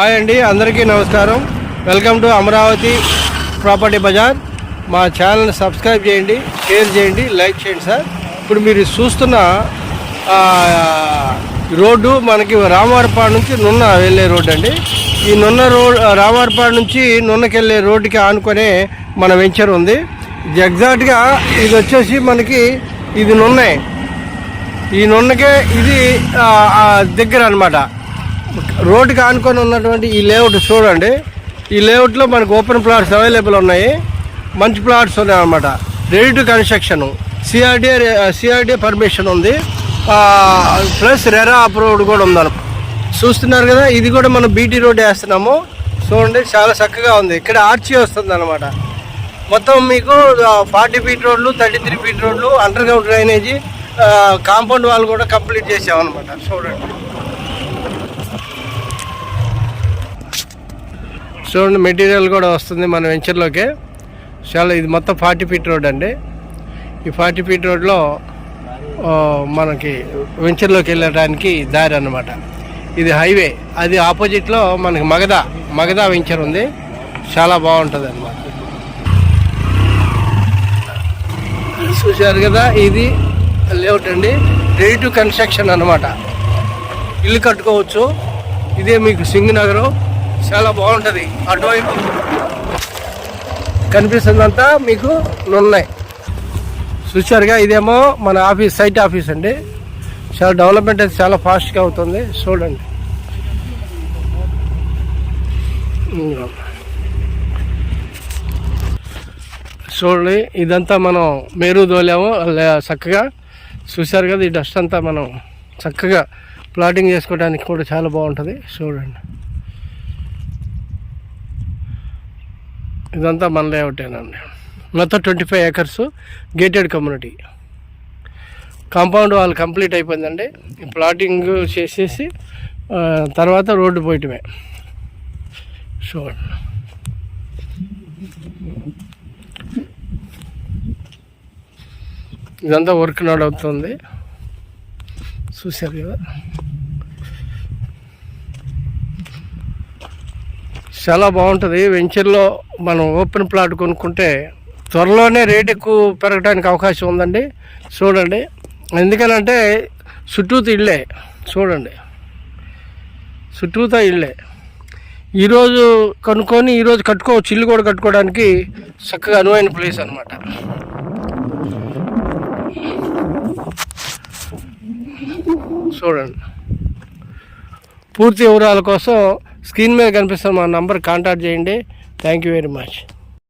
Hi అండి, అందరికీ నమస్కారం. Welcome to Amaravati property Bazaar. మా ఛానల్ని సబ్స్క్రైబ్ చేయండి, షేర్ చేయండి, లైక్ చేయండి సార్. ఇప్పుడు మీరు చూస్తున్న రోడ్డు మనకి రామవారపాడు నుంచి నున్న వెళ్ళే రోడ్డు అండి. ఈ నున్న రోడ్ రామవారపాడు నుంచి నున్నకి వెళ్ళే రోడ్డుకి ఆనుకొనే మన వెంచర్ ఉంది. ఎగ్జాక్ట్గా ఇది వచ్చేసి మనకి ఇది నున్నే, ఈ నున్నకే ఇది దగ్గర అనమాట. రోడ్డుకి ఆనుకొని ఉన్నటువంటి ఈ లేఅవుట్ చూడండి. ఈ లేఅవుట్లో మనకు ఓపెన్ ప్లాట్స్ అవైలబుల్ ఉన్నాయి, మంచి ప్లాట్స్ ఉన్నాయి అన్నమాట. Ready to construction, CRDA permission ఉంది, ప్లస్ రెరా అప్రూవ్డ్ కూడా ఉందన్నమాట. చూస్తున్నారు కదా, ఇది కూడా మనం బీటీ రోడ్ వేస్తున్నాము. చూడండి, చాలా చక్కగా ఉంది. ఇక్కడ ఆర్చి వస్తుంది అనమాట. మొత్తం మీకు 40 ఫీట్ రోడ్లు, 33 ఫీట్ రోడ్లు, under ground drainage, compound wall కూడా కంప్లీట్ చేసామన్నమాట. చూడండి, మెటీరియల్ కూడా వస్తుంది మన వెంచర్లోకి. చాలా ఇది మొత్తం 40 ఫీట్ రోడ్ అండి. ఈ 40 ఫీట్ రోడ్లో మనకి వెంచర్లోకి వెళ్ళడానికి దారి అన్నమాట. ఇది హైవే, అది ఆపోజిట్లో మనకి మగధ వెంచర్ ఉంది. చాలా బాగుంటుంది అన్నమాట. చూశారు కదా, ఇది లేఅవుట్ అండి, రెడీ టు కన్స్ట్రక్షన్ అన్నమాట. ఇల్లు కట్టుకోవచ్చు. ఇదే మీకు సింగనగరం, చాలా బాగుంటుంది. అటువైపు కనిపిస్తుందంతా మీకు నున్నాయి. చూశారుగా, ఇదేమో మన ఆఫీస్, సైట్ ఆఫీస్ అండి. చాలా డెవలప్మెంట్ అయితే చాలా ఫాస్ట్గా అవుతుంది. చూడండి, చూడండి, ఇదంతా మనం మేరు దోలాము చక్కగా. చూశారు కదా, ఈ డస్ట్ అంతా మనం చక్కగా ప్లాటింగ్ చేసుకోవడానికి కూడా చాలా బాగుంటుంది. చూడండి, ఇదంతా మన లేఅవుటేనండి. మొత్తం 25 acres gated community. Compound wall complete అయిపోయిందండి. ప్లాటింగ్ చేసేసి తర్వాత రోడ్డు పోయటమే. చూడండి, ఇదంతా వర్క్ నడుస్తుంది. చూశారు కదా, చాలా బాగుంటుంది. వెంచర్లో మనం ఓపెన్ ప్లాట్ కొనుక్కుంటే త్వరలోనే రేట్ ఎక్కువ పెరగడానికి అవకాశం ఉందండి. చూడండి, ఎందుకనంటే చుట్టూతో ఇళ్ళే. చూడండి, చుట్టూతో ఇళ్ళే. ఈరోజు కొనుక్కొని ఈరోజు కట్టుకోవచ్చు. ఇల్లు కూడా కట్టుకోవడానికి చక్కగా అనువైన ప్లేస్ అన్నమాట. చూడండి, పూర్తి వివరాల కోసం స్క్రీన్ మీద కనిపిస్తున్న మా నంబర్ కాంటాక్ట్ చేయండి. Thank you very much.